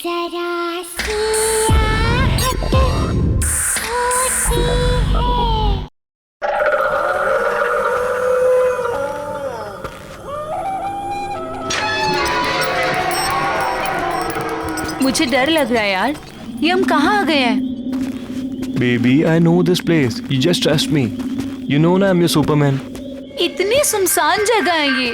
जरा सी आहट होती है। मुझे डर लग रहा है यार, ये हम कहाँ आ गए हैं? Baby, I know this place. You just trust me. You know ना, I'm your Superman. इतनी सुनसान जगह है ये।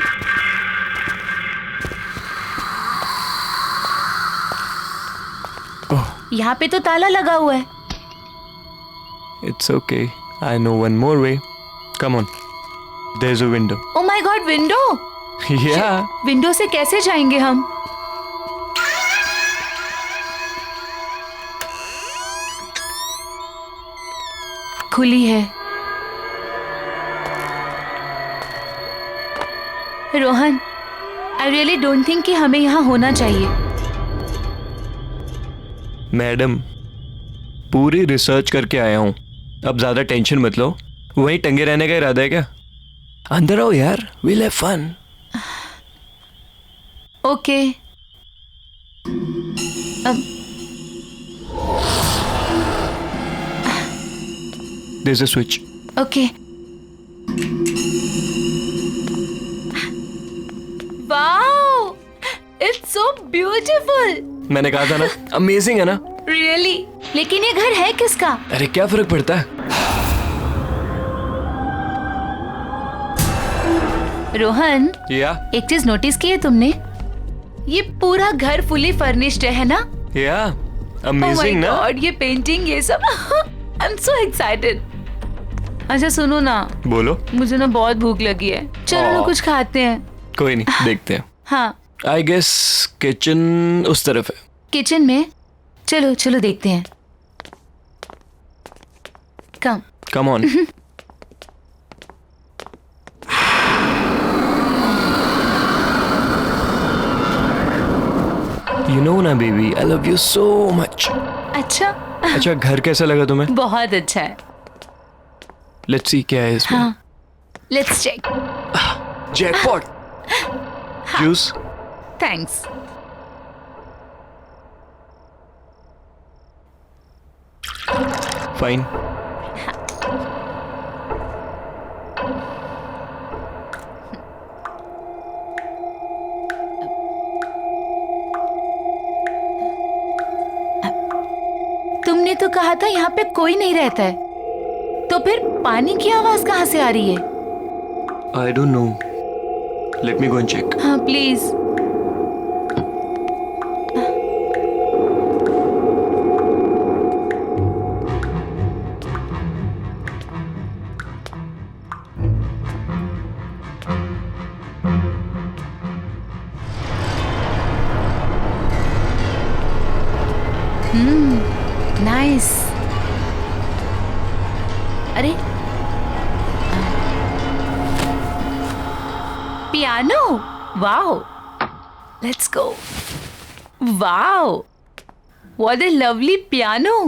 Oh, यहाँ पे तो ताला लगा हुआ है। it's okay. I know one more way. Come on. There's a window. Oh my God, window! Yeah. Window से कैसे जाएंगे हम? खुली है। Rohan, I really don't think कि हमें यहाँ होना चाहिए। मैडम, पूरी रिसर्च करके आया हूँ। अब ज्यादा टेंशन मत लो। वहीं टंगे रहने का इरादा है क्या? अंदर आओ यार, we'll have fun. Okay. There's a switch. Okay. Wow, it's so beautiful. मैंने कहा था ना, अमेजिंग है ना? रियली? लेकिन ये घर है किसका? अरे क्या फर्क पड़ता है? रोहन, या एक चीज नोटिस की है तुमने? ये पूरा घर फुली फर्निश्ड है ना? या Oh my अमेजिंग ना? God, ये पेंटिंग, ये सब। I am so excited. अच्छा सुनो ना, बोलो। मुझे ना बहुत भूख लगी है, चलो ना Oh. कुछ खाते हैं। कोई नहीं, देखते हैं। हाँ, आई गेस किचन उस तरफ है। किचन में? चलो चलो देखते हैं। Come. Come on. You know ना baby, I love you so much. अच्छा। अच्छा, घर कैसा लगा तुम्हें? बहुत अच्छा है। लेट्स सी क्या है इसमें। हाँ, let's check. Jackpot. Juice. Thanks. Fine. तुमने तो कहा था यहाँ पे कोई नहीं रहता है, तो फिर पानी की आवाज कहाँ से आ रही है? I don't know, let me go and check. हाँ प्लीज। नाइस। अरे piano, wow, let's go. Wow, what a lovely piano.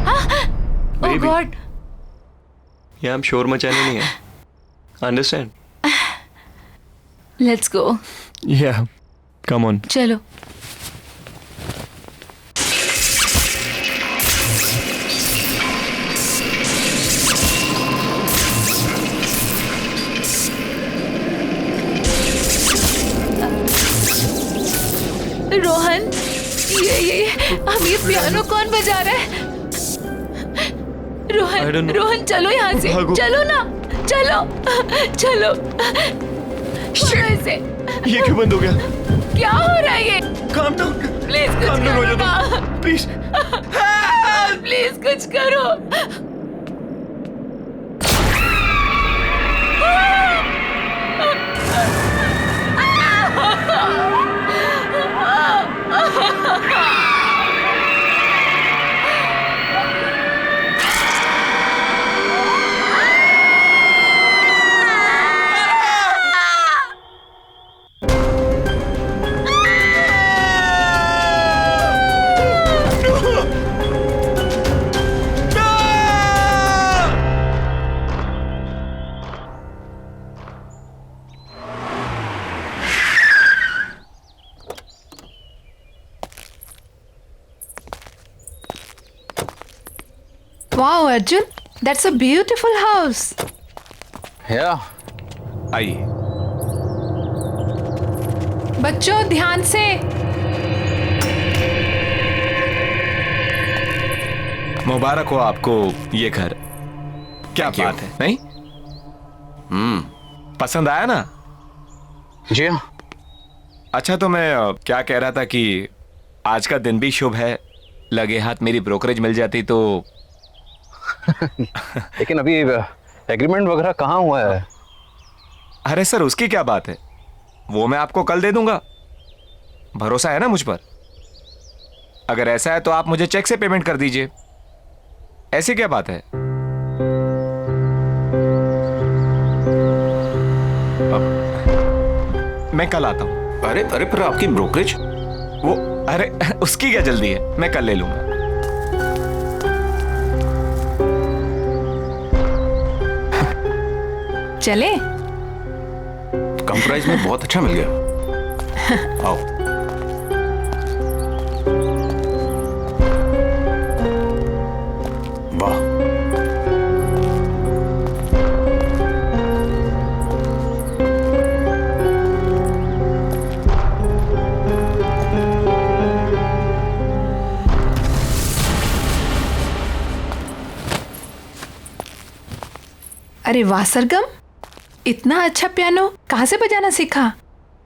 Oh Baby. God. यहाँ हम शोर मचाने नहीं है, अंडरस्टैंड? Let's go. या कम ऑन। चलो। रोहन, ये अब ये पियानो कौन बजा रहा है? I don't Rohan, know. Rohan चलो यहाँ से, भागो। चलो ना, चलो चलो। छोड़ो इसे। ये क्यों बंद हो गया? क्या हो रहा है ये? Calm down. प्लीज कुछ काम डाउन हो करो ना। जाओ प्लीज। प्लीज कुछ करो। Wow, Arjun, that's a beautiful house. Yeah. आइए। बच्चों ध्यान से। मुबारक हो आपको ये घर। क्या बात है, नहीं? पसंद आया ना? जी हाँ। अच्छा, तो मैं क्या कह रहा था कि आज का दिन भी शुभ है, लगे हाथ मेरी ब्रोकरेज मिल जाती तो। लेकिन अभी एग्रीमेंट वगैरह कहाँ हुआ है? अरे सर, उसकी क्या बात है, वो मैं आपको कल दे दूंगा। भरोसा है ना मुझ पर? अगर ऐसा है तो आप मुझे चेक से पेमेंट कर दीजिए। ऐसी क्या बात है? मैं कल आता हूं। अरे अरे, पर आपकी ब्रोकरेज? वो अरे उसकी क्या जल्दी है, मैं कल ले लूंगा। चले? कम प्राइस में बहुत अच्छा मिल गया। आओ। वाह। अरे वाह सरगम, इतना अच्छा पियानो कहाँ से बजाना सीखा?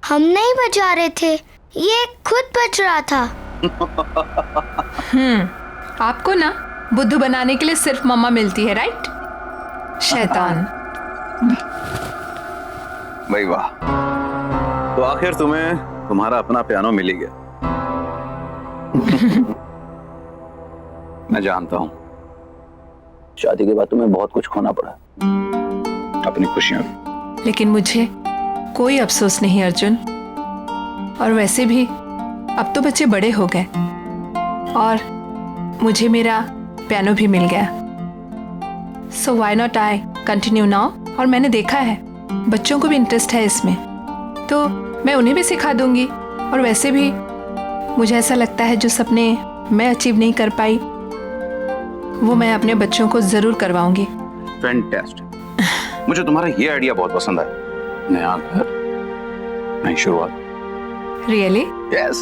हम नहीं बजा रहे थे, ये खुद बज रहा था। आपको ना बुद्धू बनाने के लिए सिर्फ मम्मा मिलती है, राइट? शैतान। भाई वाह, तो आखिर तुम्हें तुम्हारा अपना पियानो मिल ही गया। मैं जानता हूँ शादी के बाद तुम्हें बहुत कुछ खोना पड़ा, अपनी खुशियां भी। लेकिन मुझे कोई अफसोस नहीं अर्जुन। और वैसे भी अब तो बच्चे बड़े हो गए और मुझे मेरा पियानो भी मिल गया। So why not I continue now. और मैंने देखा है बच्चों को भी इंटरेस्ट है इसमें, तो मैं उन्हें भी सिखा दूंगी। और वैसे भी मुझे ऐसा लगता है जो सपने मैं अचीव नहीं कर पाई वो मैं अपने बच्चों को जरूर करवाऊंगी। फैंटास्टिक। मुझे तुम्हारा ये आइडिया बहुत पसंद आया। नया घर, नई शुरुआत। रियली? यस।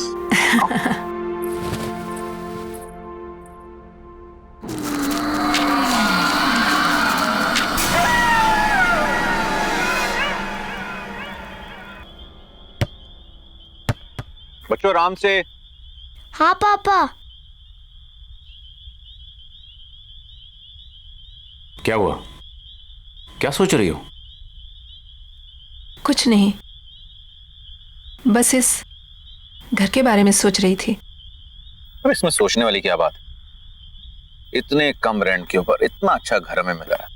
बच्चों आराम से। हाँ पापा। क्या हुआ? क्या सोच रही हो? कुछ नहीं, बस इस घर के बारे में सोच रही थी। अब इसमें सोचने वाली क्या बात है? इतने कम रेंट के ऊपर इतना अच्छा घर हमें मिला है?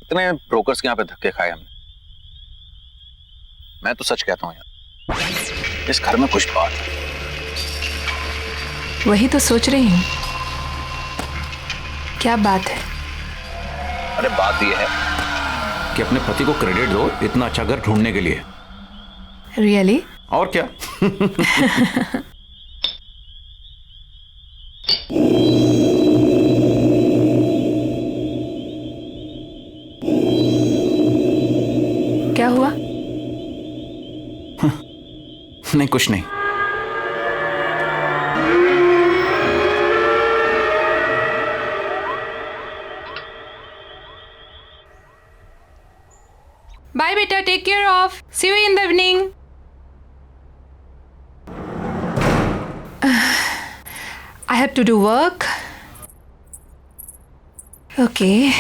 इतने ब्रोकर्स के यहाँ पे धक्के खाए हमने। मैं तो सच कहता हूँ यार, इस घर में कुछ बात है। वही तो सोच रही हूँ, क्या बात है? अरे बात यह है कि अपने पति को क्रेडिट दो इतना अच्छा घर ढूंढने के लिए। रियली? और क्या। क्या हुआ? नहीं, कुछ नहीं। बाय बेटा, take care of, see you in the evening. I have to do work. Okay.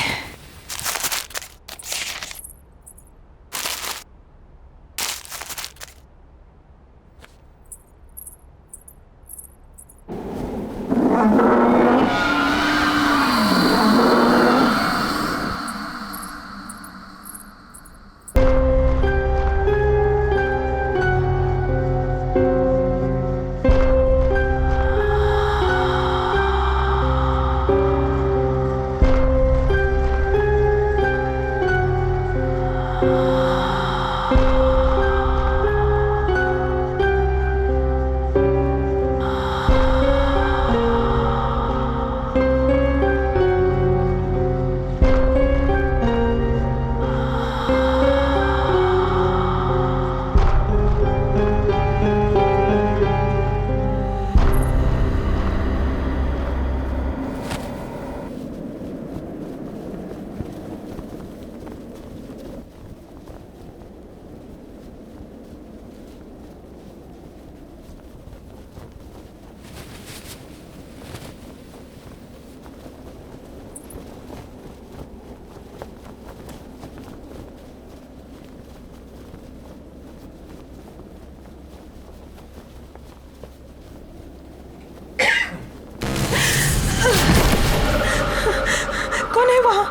कौन है वहाँ?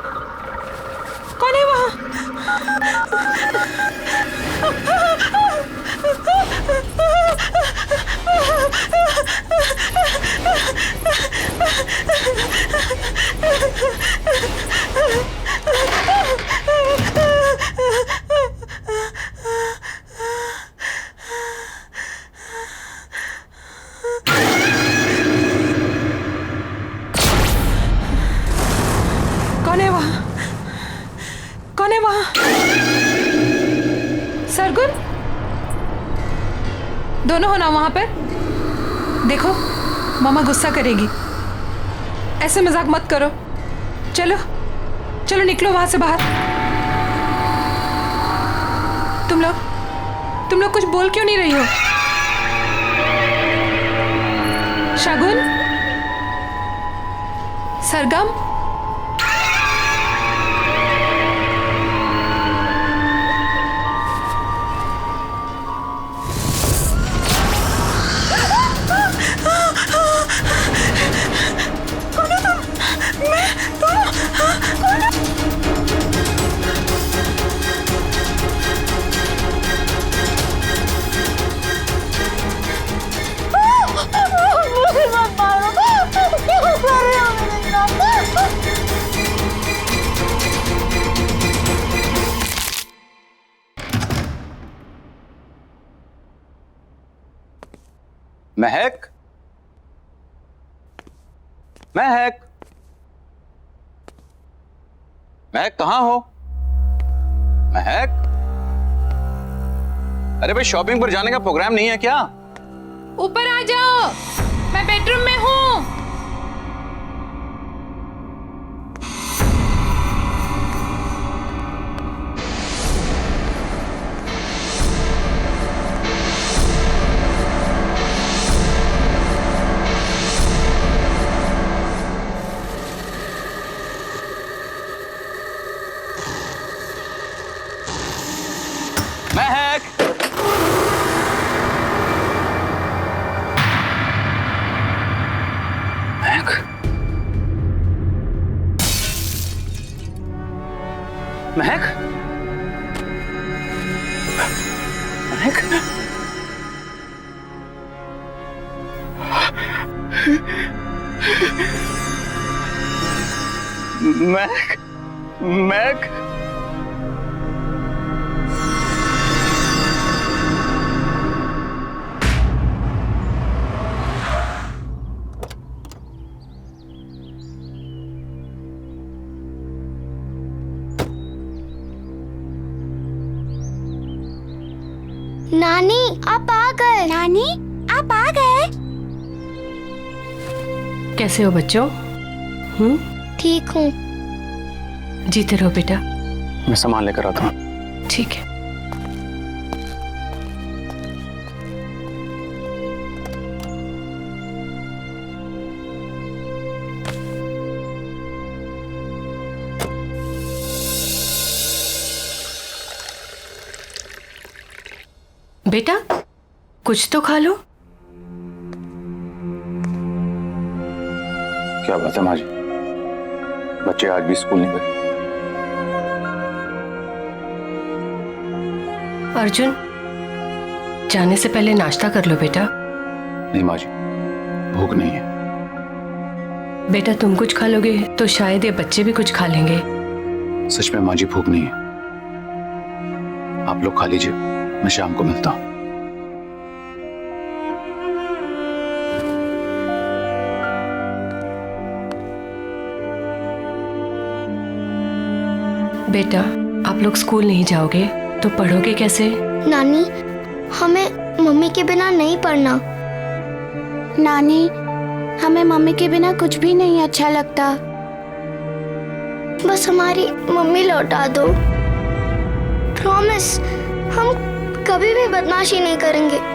कौन है वहाँ? कौन है वहाँ? कौन है वहाँ? सरगुन, दोनों हो ना वहां पर? देखो, मामा गुस्सा करेगी। ऐसे मजाक मत करो। चलो चलो निकलो वहां से बाहर। तुम लोग कुछ बोल क्यों नहीं रही हो? शगुन, सरगम, महक, महक, महक कहाँ हो? महक, अरे भाई शॉपिंग पर जाने का प्रोग्राम नहीं है क्या? ऊपर आ जाओ, मैं बेडरूम में हूँ। महक, महक, महक, महक, महक, नानी आप आ गए। नानी आप आ गए। कैसे हो बच्चों? ठीक हूँ। जीते रहो बेटा। मैं सामान लेकर आता हूँ। ठीक है। बेटा कुछ तो खा लो। क्या बात है माँ जी, बच्चे आज भी स्कूल नहीं गए? अर्जुन, जाने से पहले नाश्ता कर लो बेटा। नहीं माँ जी, भूख नहीं है। बेटा तुम कुछ खा लोगे तो शायद ये बच्चे भी कुछ खा लेंगे। सच में माँ जी भूख नहीं है। आप लोग खा लीजिए, मैं शाम को मिलता हूँ। बेटा आप लोग स्कूल नहीं जाओगे तो पढ़ोगे कैसे? नानी हमें मम्मी के बिना नहीं पढ़ना। नानी हमें मम्मी के बिना कुछ भी नहीं अच्छा लगता। बस हमारी मम्मी लौटा दो। प्रॉमिस, हम कभी भी बदमाशी नहीं करेंगे।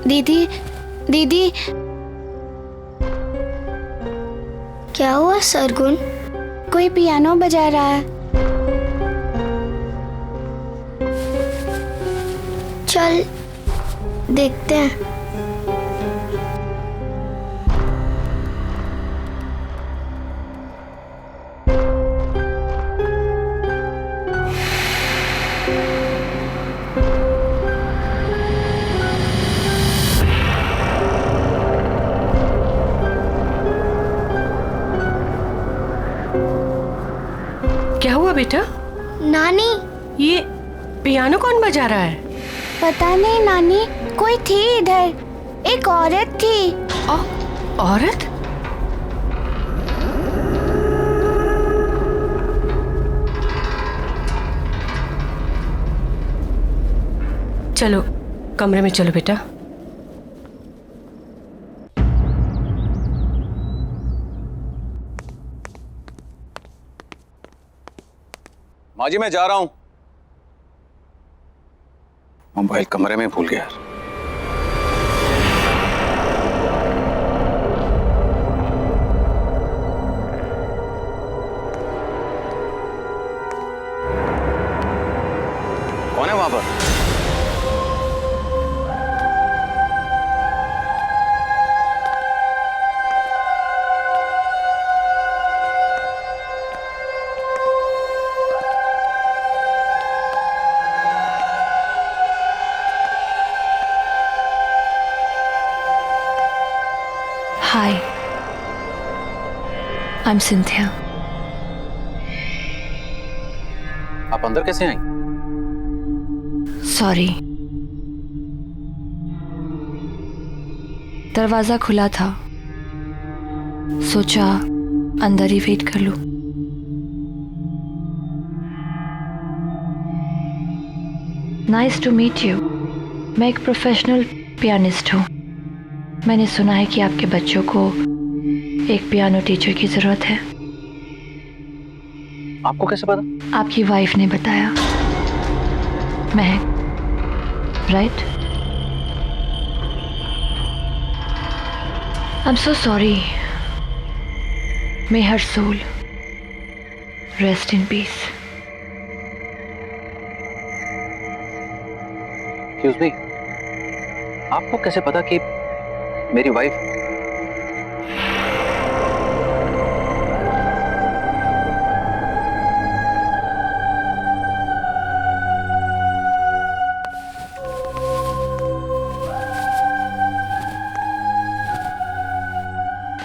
दीदी दीदी, क्या हुआ सरगुन? कोई पियानो बजा रहा है। चल देखते हैं। क्या हुआ बेटा? नानी, ये पियानो कौन बजा रहा है? पता नहीं नानी, कोई थी इधर, एक औरत थी। औरत? चलो कमरे में चलो बेटा। माँ जी मैं जा रहा हूं। मोबाइल कमरे में भूल गया यार। कौन है वहां पर? Hi, I'm Cynthia. आप अंदर कैसे आई? Sorry. दरवाजा खुला था, सोचा अंदर ही वेट कर लूं। Nice to meet you. मैं एक प्रोफेशनल पियानिस्ट हूँ। मैंने सुना है कि आपके बच्चों को एक पियानो टीचर की जरूरत है। आपको कैसे पता? आपकी वाइफ ने बताया। महक, right? I'm so sorry. May her soul rest in peace. Excuse me. आपको कैसे पता कि मेरी wife?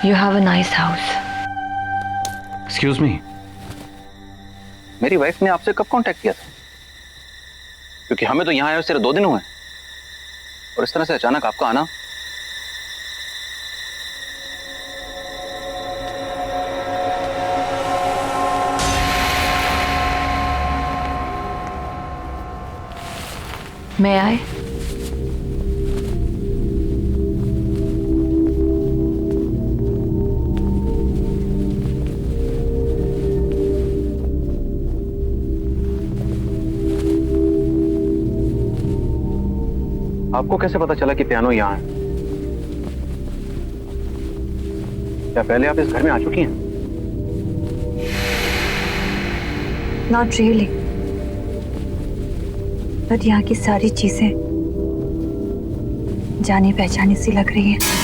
You have a nice house. Excuse me, मेरी वाइफ ने आपसे कब कांटेक्ट किया था? क्योंकि हमें तो यहाँ आए सिर्फ 2 दिन हुए और इस तरह से अचानक आपका आना। May I? आपको कैसे पता चला कि पियानो यहाँ है? क्या पहले आप इस घर में आ चुकी हैं? Not really. बट यहाँ की सारी चीजें जानी पहचानी सी लग रही हैं।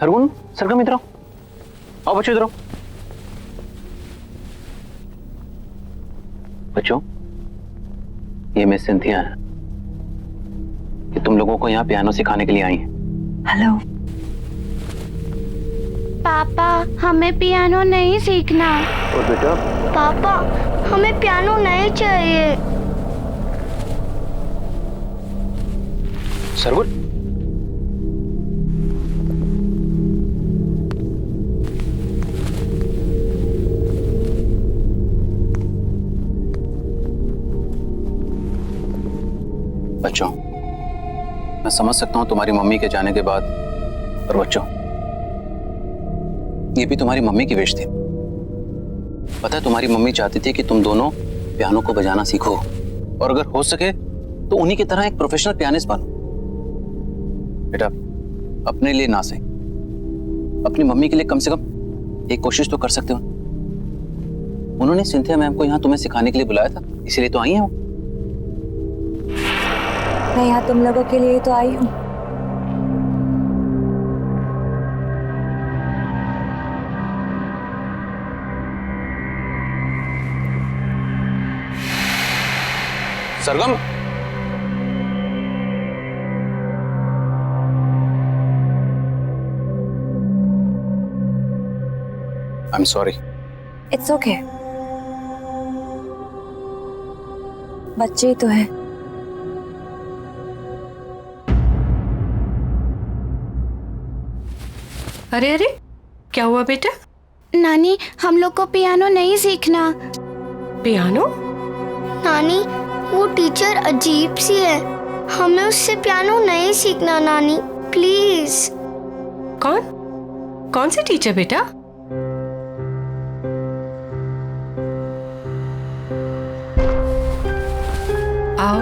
सरगुन, सरगम इधर आओ। आओ बच्चों इधर आओ। बच्चों, ये मिस सिंथिया है। कि तुम लोगों को यहाँ पियानो सिखाने के लिए आई हैं। हेलो। पापा हमें पियानो नहीं सीखना। और बेटा पापा हमें पियानो नहीं चाहिए। सरगुन, बच्चों, मैं समझ सकता हूं तुम्हारी मम्मी के जाने के बाद, पर बच्चों ये भी तुम्हारी मम्मी की विश थी। पता है तुम्हारी मम्मी चाहती थी कि तुम दोनों पियानो को बजाना सीखो और अगर हो सके तो उन्हीं की तरह एक प्रोफेशनल पियानिस्ट बनो। बेटा अपने लिए ना सही, अपनी मम्मी के लिए कम से कम एक कोशिश तो कर सकते हो। उन्होंने सिंथिया मैम को यहाँ तुम्हें सिखाने के लिए बुलाया था, इसीलिए तो आई हैं वो। मैं यहाँ तुम लोगों के लिए तो आई हूँ। Sargam, I am sorry. It's okay, बच्चे ही तो हैं। अरे अरे, क्या हुआ बेटा? नानी हम लोग को पियानो नहीं सीखना। पियानो? नानी वो टीचर अजीब सी है, हमें उससे पियानो नहीं सीखना नानी, प्लीज। कौन? कौन सी टीचर बेटा? आओ,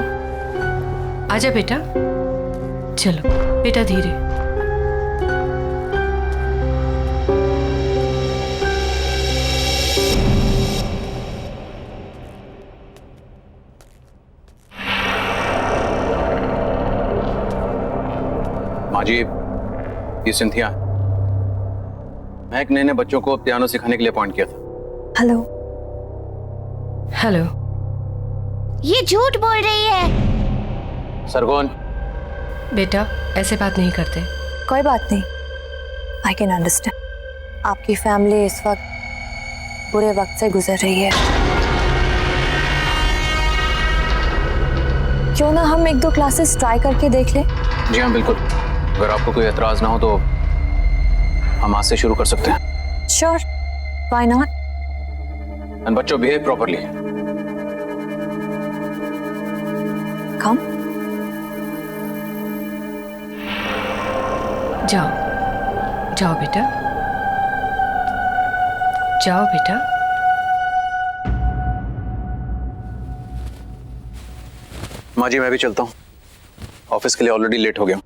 आजा बेटा। चलो बेटा धीरे। माँ जी, ये सिंथिया, महक ने बच्चों को पियानो सिखाने के लिए अपॉइंट किया था। हेलो। हेलो। ये झूठ बोल रही है। सरगुन, बेटा ऐसे बात नहीं करते। कोई बात नहीं, आई कैन अंडरस्टैंड। आपकी फैमिली इस वक्त बुरे वक्त से गुजर रही है। क्यों ना हम 1-2 क्लासेस ट्राई करके देख लें? जी हाँ बिल्कुल, अगर आपको कोई एतराज ना हो तो हम आज से शुरू कर सकते हैं। Sure, why not. एंड बच्चों बिहेव प्रॉपर्ली। कम। जाओ जाओ बेटा, जाओ बेटा। माँ जी मैं भी चलता हूँ, ऑफिस के लिए ऑलरेडी लेट हो गया।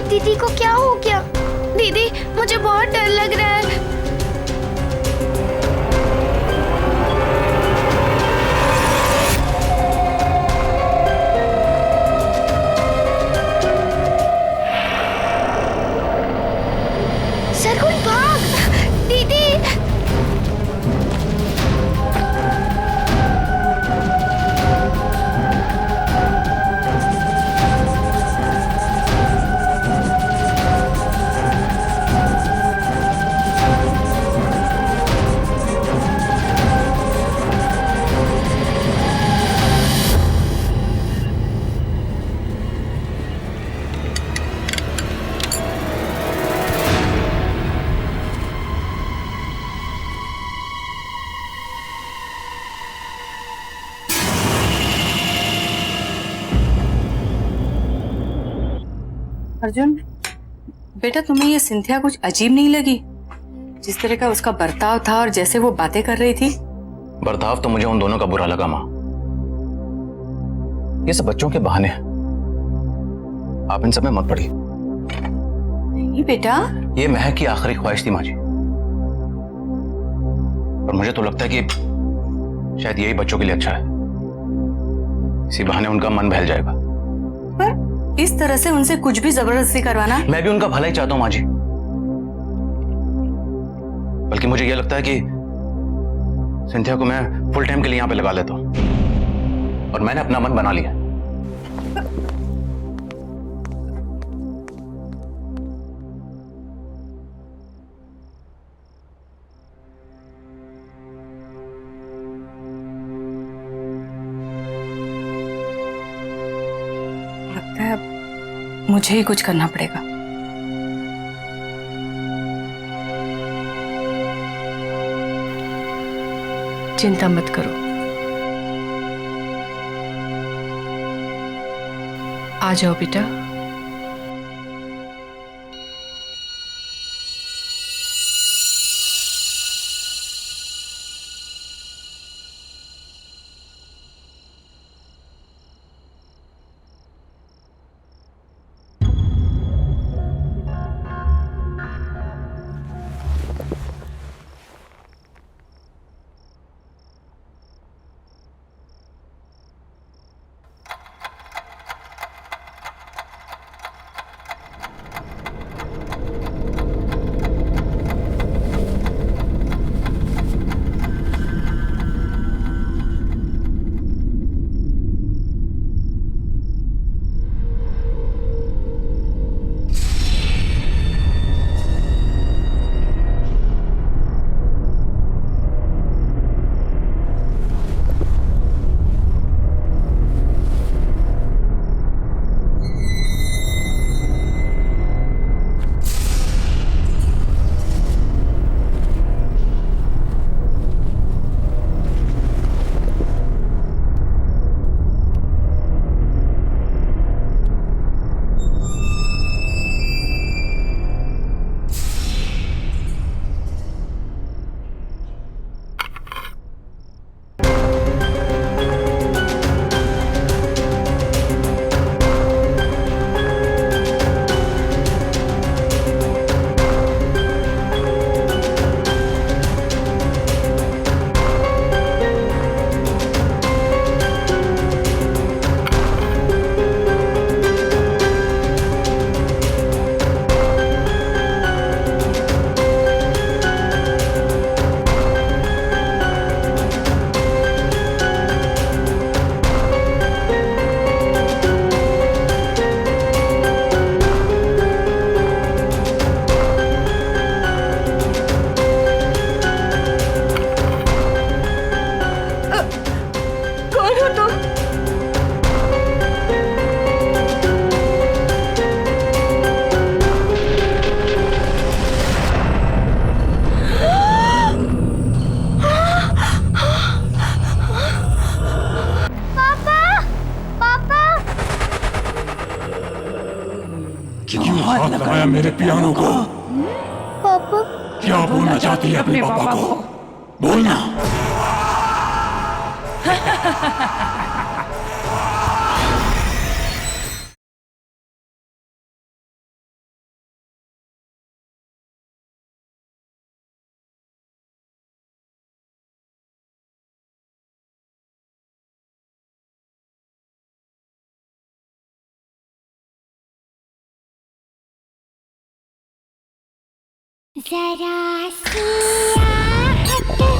दीदी को क्या हो गया? दीदी मुझे बहुत डर लग रहा है। सरगुन भाग, दीदी। अर्जुन, बेटा तुम्हें ये सिंथिया कुछ अजीब नहीं लगी? जिस तरह का उसका बर्ताव था और जैसे वो बातें कर रही थी। बर्ताव तो मुझे उन दोनों का बुरा लगा माँ। ये सब बच्चों के बहाने हैं, आप इन सब में मत पड़िए। नहीं बेटा, ये महक की आखिरी ख्वाहिश थी माँ जी, और मुझे तो लगता है कि शायद यही बच्चों के लिए अच्छा है। इसी बहाने उनका मन बहल जाएगा। पर इस तरह से उनसे कुछ भी जबरदस्ती करवाना। मैं भी उनका भला ही चाहता हूं माँ जी, बल्कि मुझे यह लगता है कि सिंथिया को मैं फुल टाइम के लिए यहां पे लगा लेता हूं, और मैंने अपना मन बना लिया। लगता है मुझे ही कुछ करना पड़ेगा। चिंता मत करो, आ जाओ बेटा। हाथ लगाया मेरे पियानो को। पापा क्या बोलना चाहती है अपने पापा को? बोलना। जरा सी आहट होती है।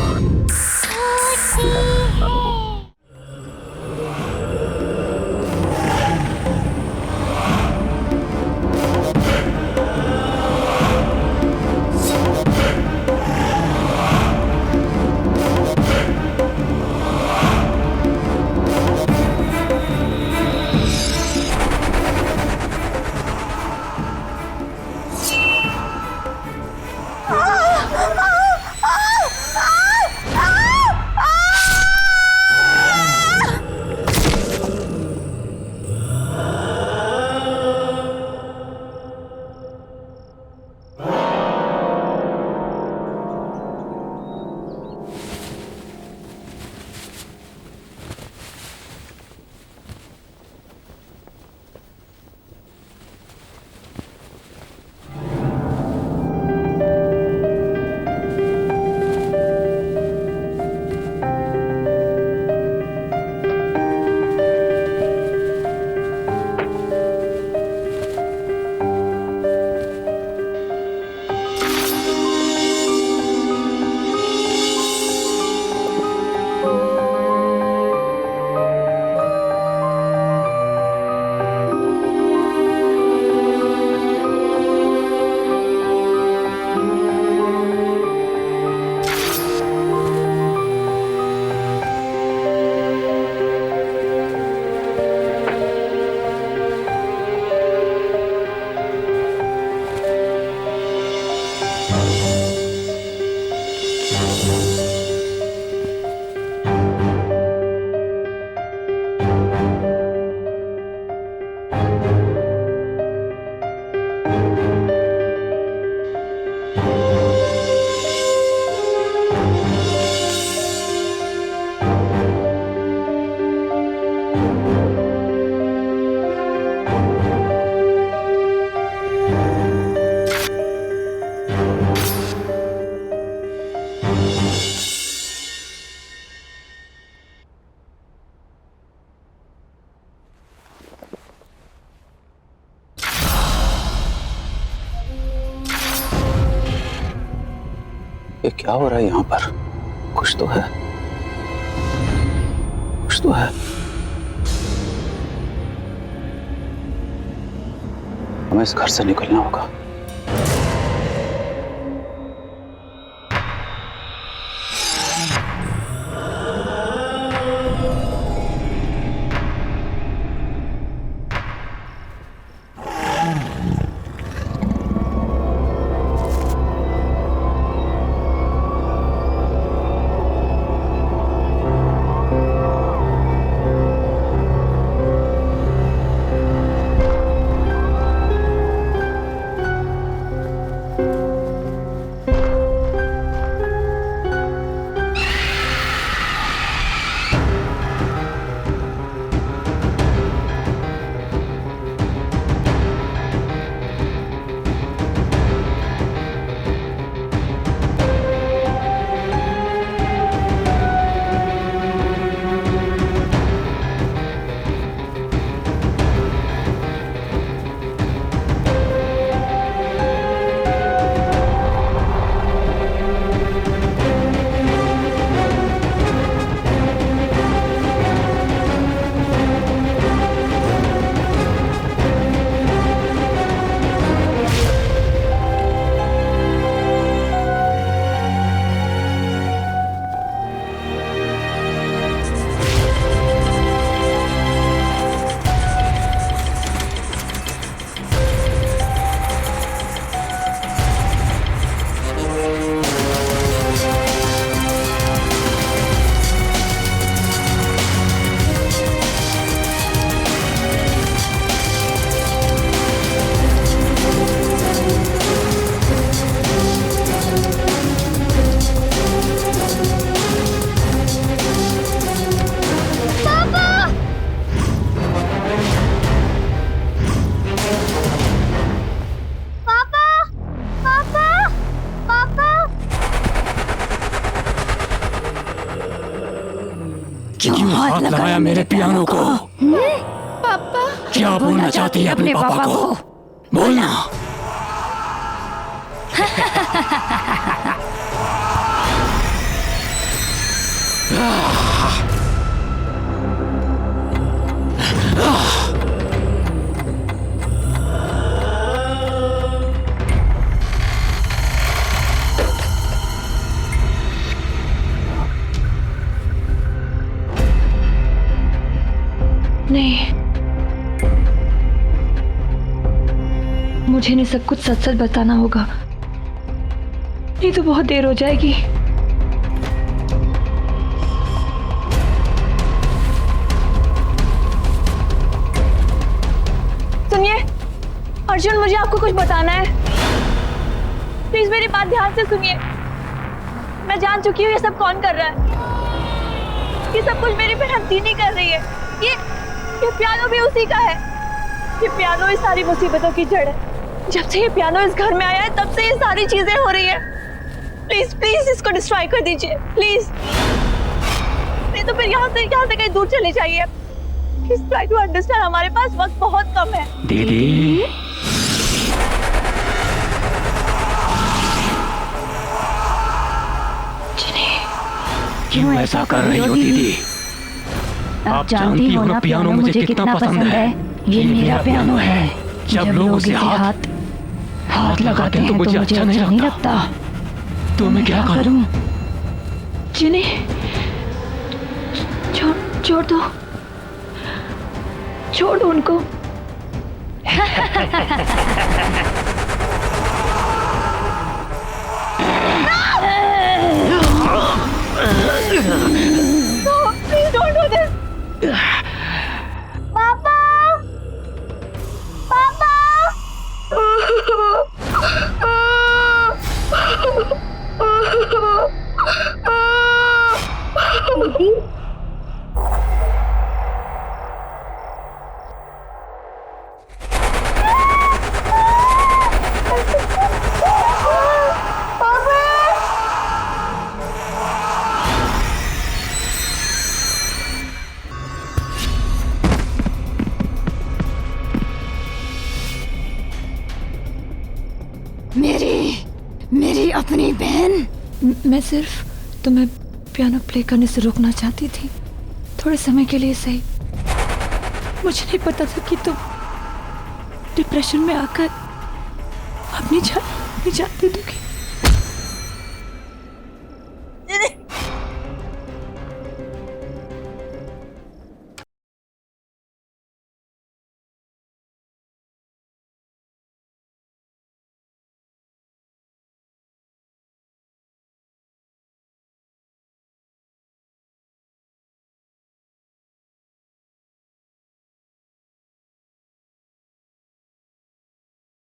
Ah! ये क्या हो रहा है यहाँ पर? कुछ तो है, कुछ तो है। हमें इस घर से निकलना होगा। क्यों हाथ लगाया मेरे पियानो को? पापा क्या बोलना चाहती है अपने पापा को? बोलना। नहीं, मुझे इन्हें सब कुछ सच सच बताना होगा, नहीं तो बहुत देर हो जाएगी। सुनिए अर्जुन, मुझे आपको कुछ बताना है। प्लीज मेरी बात ध्यान से सुनिए। मैं जान चुकी हूँ ये सब कौन कर रहा है। ये सब कुछ मेरी बहन दीनी कर रही है। ये पियानो भी उसी का है। ये पियानो इस सारी मुसीबतों की जड़ है। जब से ये पियानो इस घर में आया है तब से ये सारी चीजें हो रही है। प्लीज प्लीज इसको डिस्ट्रॉय कर दीजिए प्लीज, नहीं तो फिर यहाँ से कहीं दूर चले जाइए। प्लीज ट्राई टू अंडरस्टैंड, हमारे पास वक्त बहुत कम है। दीदी, क्यों ऐसा कर रही हो दीदी? आप जानती हो ना पियानो मुझे कितना पसंद है। ये मेरा पियानो है। जब लोग उसे हाथ लगाते हैं तो मुझे अच्छा नहीं लगता। तो मैं क्या करूं? जिन्हें छोड़ दो, छोड़ दो उनको। No, please don't do this. Papa! Papa! अपनी बहन। मैं सिर्फ तुम्हें पियानो प्ले करने से रोकना चाहती थी, थोड़े समय के लिए सही। मुझे नहीं पता था कि तुम डिप्रेशन में आकर अपनी जान दे दोगी।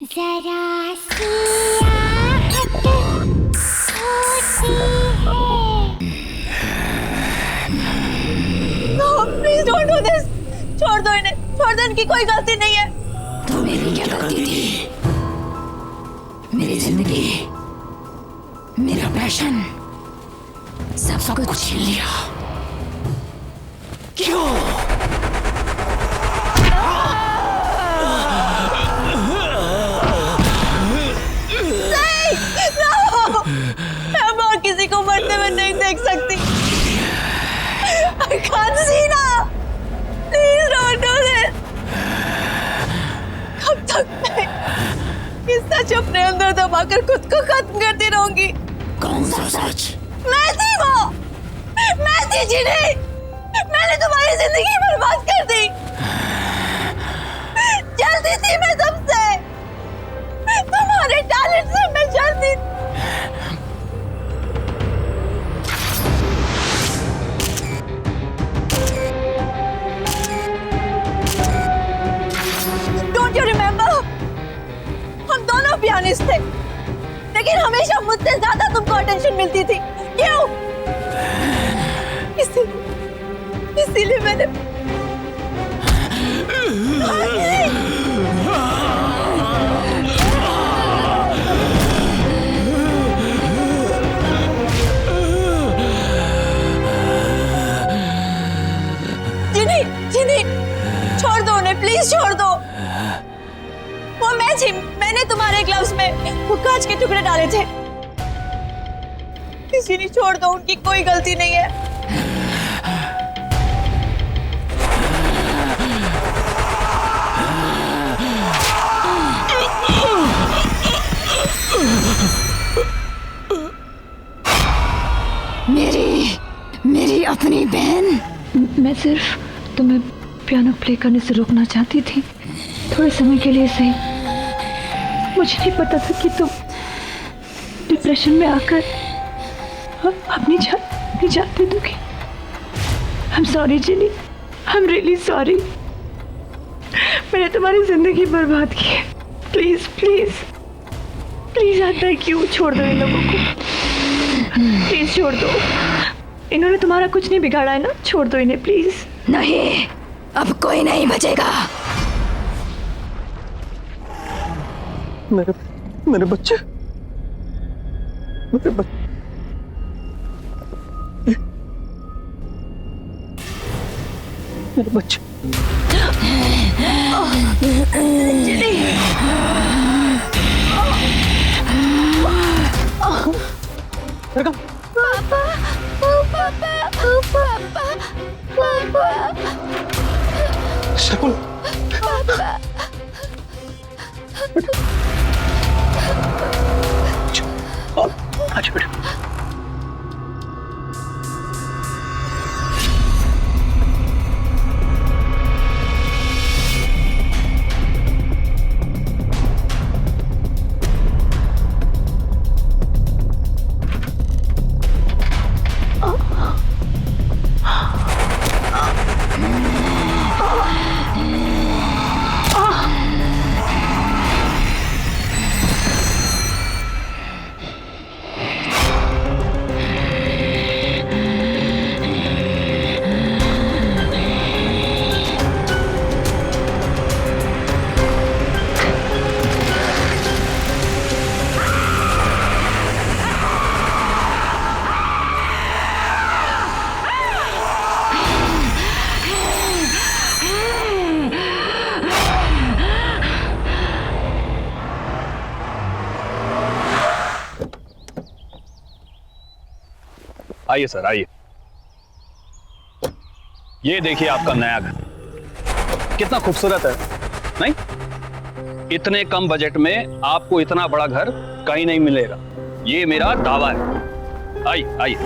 जरा सी आहट होती है। Please don't do this. छोड़ दो इन्हें, छोड़ दो, इनकी कोई गलती नहीं है। तो मेरी क्या गलती थी? मेरी जिंदगी, मेरा पैशन, सब कुछ छीन लिया। क्यों? मैं और किसी को मरते हुए नहीं देख सकती। I can't see now. Please don't do this. कब तक मैं इस सच अपने अंदर दबाकर खुद को खत्म करती रहूंगी? कौन सा सच? मैं थी वो, मैं थी जिन्हें मैंने तुम्हारी जिंदगी बर्बाद कर दी। जलती थी मैं सबसे, तुम्हारे टैलेंट से मैं जलती थी। Don't you remember? हम दोनों पियानिस्ट थे, लेकिन हमेशा मुझसे ज्यादा तुमको अटेंशन मिलती थी। क्यों? इसीलिए मैंने जिनी, छोड़ दो उन्हें, प्लीज छोड़ दो। वो मैं थी, मैंने तुम्हारे ग्लव्स में वो कांच के टुकड़े डाले थे। जिनी, छोड़ दो, उनकी कोई गलती नहीं है। मेरी अपनी बहन। मैं सिर्फ तुम्हें पियानो प्ले करने से रोकना चाहती थी, थोड़े समय के लिए सही। मुझे नहीं पता था कि तुम डिप्रेशन में आकर अपनी जान दे दोगी। I'm sorry Jini, I'm really sorry। मैंने तुम्हारी जिंदगी बर्बाद की है। प्लीज प्लीज प्लीज, आता है क्यों? छोड़ दो इन लोगों को, प्लीज छोड़ दो। इन्होंने तुम्हारा कुछ नहीं बिगाड़ा है ना, छोड़ दो इन्हें प्लीज। नहीं, अब कोई नहीं बचेगा। मेरे बच्चे, मेरे बच्चे, मेरे बच्चे। शकुन, अच्छा बेटा। आइए सर, आइए। ये देखिए आपका नया घर, कितना खूबसूरत है, नहीं? इतने कम बजट में आपको इतना बड़ा घर कहीं नहीं मिलेगा, ये मेरा दावा है। आइए आइए।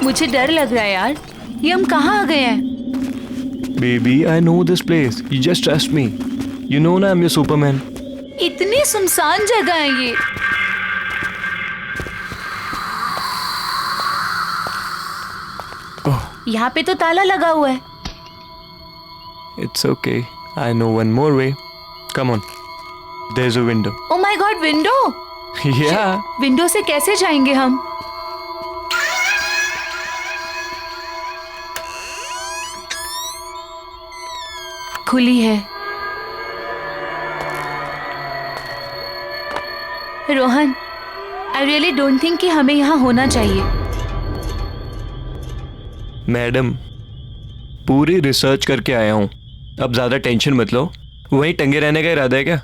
मुझे डर लग रहा है यार, ये हम कहाँ आ गए हैं? Baby, I know this place. You just trust me. You know ना, I'm your Superman. इतनी सुनसान जगह है ये। यहाँ पे तो ताला लगा हुआ है। It's okay. I know one more way. Come on. There's a window. Oh my God, window? Yeah. Window से कैसे जाएंगे हम? खुली है। Rohan, I really don't think कि हमें यहाँ होना चाहिए। मैडम, पूरी रिसर्च करके आया हूँ, अब ज्यादा टेंशन मत लो। वहीं टंगे रहने का इरादा है क्या?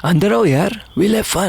अंदर आओ यार, we'll have fun.